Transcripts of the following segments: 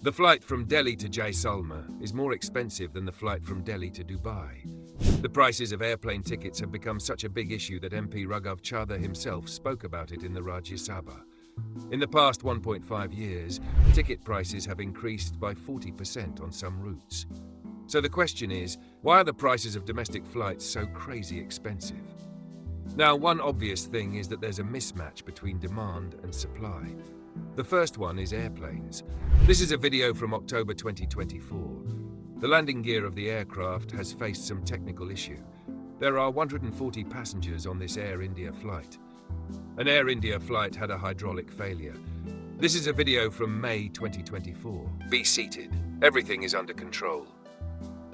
The flight from Delhi to Jaisalmer is more expensive than the flight from Delhi to Dubai. The prices of airplane tickets have become such a big issue that MP Raghav Chadha himself spoke about it in the Rajya Sabha. In the past 1.5 years, ticket prices have increased by 40% on some routes. So the question is, why are the prices of domestic flights so crazy expensive? Now, one obvious thing is that there's a mismatch between demand and supply. The first one is airplanes. This is a video from October 2024. The landing gear of the aircraft has faced some technical issue. There are 140 passengers on this Air India flight. An Air India flight had a hydraulic failure. This is a video from May 2024. Be seated. Everything is under control.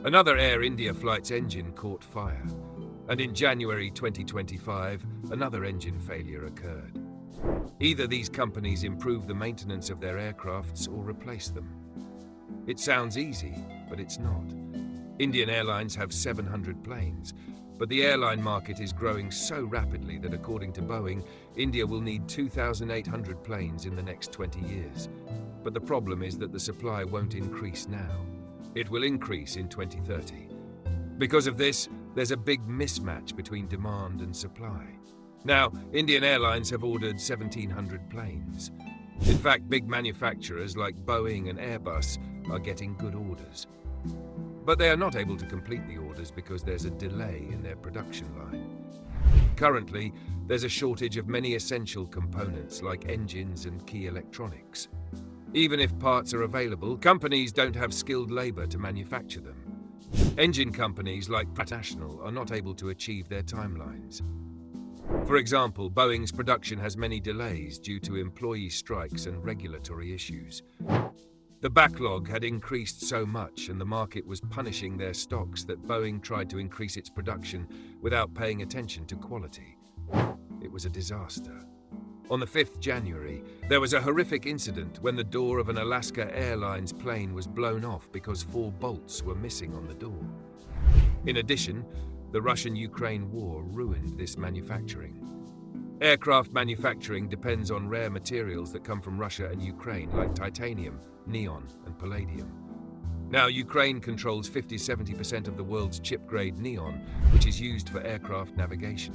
Another Air India flight's engine caught fire. And in January 2025, another engine failure occurred. Either these companies improve the maintenance of their aircrafts or replace them. It sounds easy, but it's not. Indian Airlines have 700 planes, but the airline market is growing so rapidly that according to Boeing, India will need 2,800 planes in the next 20 years. But the problem is that the supply won't increase now. It will increase in 2030. Because of this, there's a big mismatch between demand and supply. Now, Indian Airlines have ordered 1,700 planes. In fact, big manufacturers like Boeing and Airbus are getting good orders. But they are not able to complete the orders because there's a delay in their production line. Currently, there's a shortage of many essential components like engines and key electronics. Even if parts are available, companies don't have skilled labor to manufacture them. Engine companies like Pratt & Whitney are not able to achieve their timelines. For example, Boeing's production has many delays due to employee strikes and regulatory issues. The backlog had increased so much and the market was punishing their stocks that Boeing tried to increase its production without paying attention to quality. It was a disaster. On the 5th January, there was a horrific incident when the door of an Alaska Airlines plane was blown off because 4 bolts were missing on the door. In addition, the Russian-Ukraine war ruined this manufacturing. Aircraft manufacturing depends on rare materials that come from Russia and Ukraine, like titanium, neon, and palladium. Now, Ukraine controls 50–70% of the world's chip-grade neon, which is used for aircraft navigation.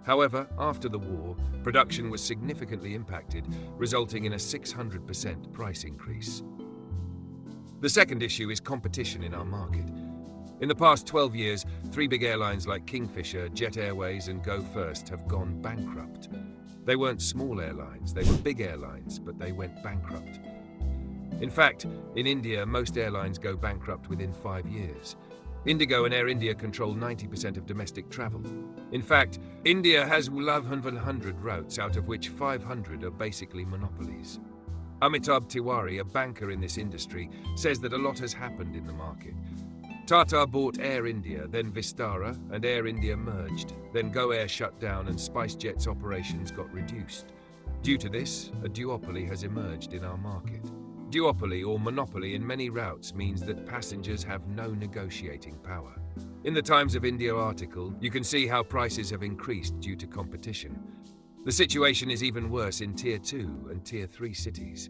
However, after the war, production was significantly impacted, resulting in a 600% price increase. The second issue is competition in our market. In the past 12 years, 3 big airlines like Kingfisher, Jet Airways, and Go First have gone bankrupt. They weren't small airlines, they were big airlines, but they went bankrupt. In fact, in India, most airlines go bankrupt within 5 years. Indigo and Air India control 90% of domestic travel. In fact, India has 1,100 routes, out of which 500 are basically monopolies. Amitabh Tiwari, a banker in this industry, says that a lot has happened in the market. Tata bought Air India, then Vistara, and Air India merged. Then Go Air shut down and SpiceJet's operations got reduced. Due to this, a duopoly has emerged in our market. Duopoly or monopoly in many routes means that passengers have no negotiating power. In the Times of India article, you can see how prices have increased due to competition. The situation is even worse in Tier 2 and Tier 3 cities.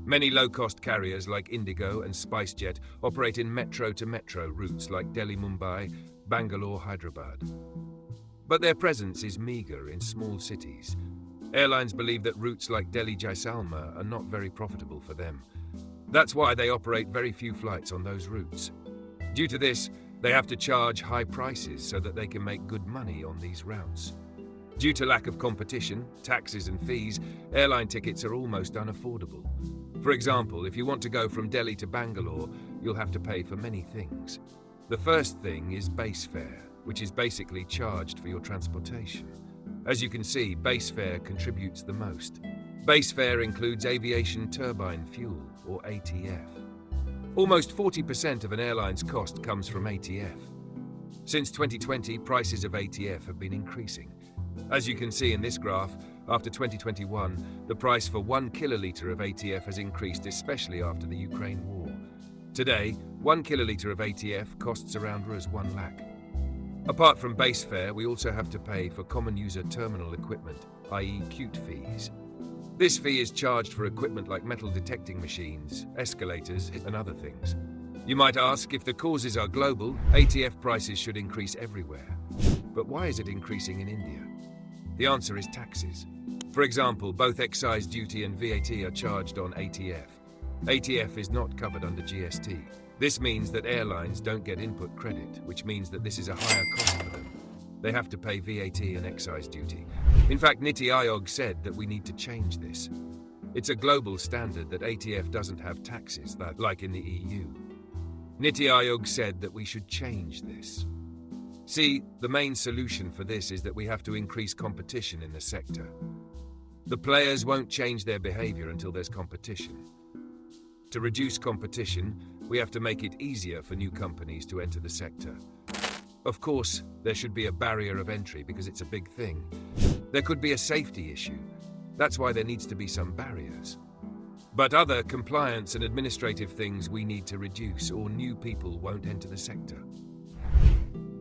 Many low-cost carriers like Indigo and SpiceJet operate in metro-to-metro routes like Delhi-Mumbai, Bangalore-Hyderabad. But their presence is meager in small cities. Airlines believe that routes like Delhi-Jaisalmer are not very profitable for them. That's why they operate very few flights on those routes. Due to this, they have to charge high prices so that they can make good money on these routes. Due to lack of competition, taxes and fees, airline tickets are almost unaffordable. For example, if you want to go from Delhi to Bangalore, you'll have to pay for many things. The first thing is base fare, which is basically charged for your transportation. As you can see, base fare contributes the most. Base fare includes Aviation Turbine Fuel, or ATF. Almost 40% of an airline's cost comes from ATF. Since 2020, prices of ATF have been increasing. As you can see in this graph, after 2021, the price for 1 kiloliter of ATF has increased, especially after the Ukraine war. Today, 1 kiloliter of ATF costs around Rs 1 lakh. Apart from base fare, we also have to pay for common user terminal equipment, i.e. cute fees. This fee is charged for equipment like metal detecting machines, escalators, and other things. You might ask, if the causes are global, ATF prices should increase everywhere. But why is it increasing in India? The answer is taxes. For example, both excise duty and VAT are charged on ATF. ATF is not covered under GST. This means that airlines don't get input credit, which means that this is a higher cost for them. They have to pay VAT and excise duty. In fact, Niti Aayog said that we need to change this. It's a global standard that ATF doesn't have taxes, like in the EU. Niti Aayog said that we should change this. See, the main solution for this is that we have to increase competition in the sector. The players won't change their behavior until there's competition. To reduce competition, we have to make it easier for new companies to enter the sector. Of course, there should be a barrier of entry because it's a big thing. There could be a safety issue. That's why there needs to be some barriers. But other compliance and administrative things we need to reduce, or new people won't enter the sector.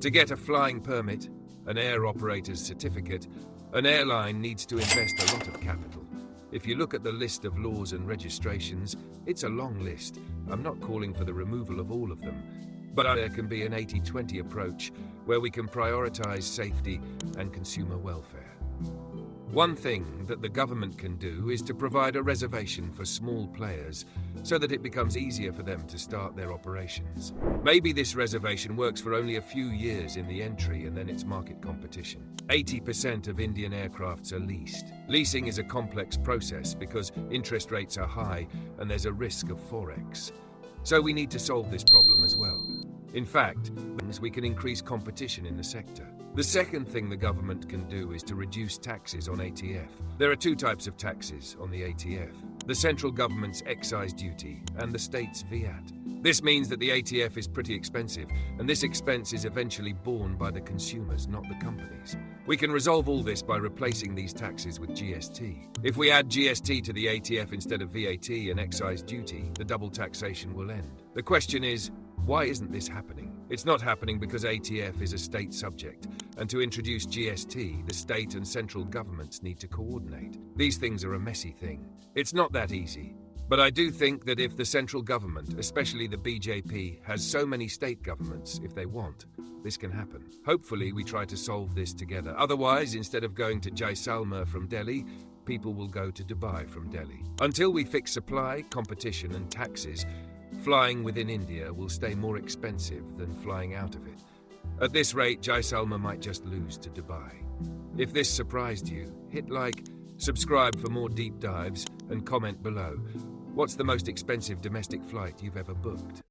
To get a flying permit, an air operator's certificate, an airline needs to invest a lot of capital. If you look at the list of laws and registrations, it's a long list. I'm not calling for the removal of all of them. But there can be an 80-20 approach where we can prioritize safety and consumer welfare. One thing that the government can do is to provide a reservation for small players so that it becomes easier for them to start their operations. Maybe this reservation works for only a few years in the entry and then it's market competition. 80% of Indian aircrafts are leased. Leasing is a complex process because interest rates are high and there's a risk of forex. So we need to solve this problem as well. In fact, we can increase competition in the sector. The second thing the government can do is to reduce taxes on ATF. There are two types of taxes on the ATF: the central government's excise duty and the state's VAT. This means that the ATF is pretty expensive, and this expense is eventually borne by the consumers, not the companies. We can resolve all this by replacing these taxes with GST. If we add GST to the ATF instead of VAT and excise duty, the double taxation will end. The question is, why isn't this happening? It's not happening because ATF is a state subject, and to introduce GST, the state and central governments need to coordinate. These things are a messy thing. It's not that easy. But I do think that if the central government, especially the BJP, has so many state governments, if they want, this can happen. Hopefully we try to solve this together. Otherwise, instead of going to Jaisalmer from Delhi, people will go to Dubai from Delhi. Until we fix supply, competition and taxes, flying within India will stay more expensive than flying out of it. At this rate, Jaisalmer might just lose to Dubai. If this surprised you, hit like, subscribe for more deep dives, and comment below. What's the most expensive domestic flight you've ever booked?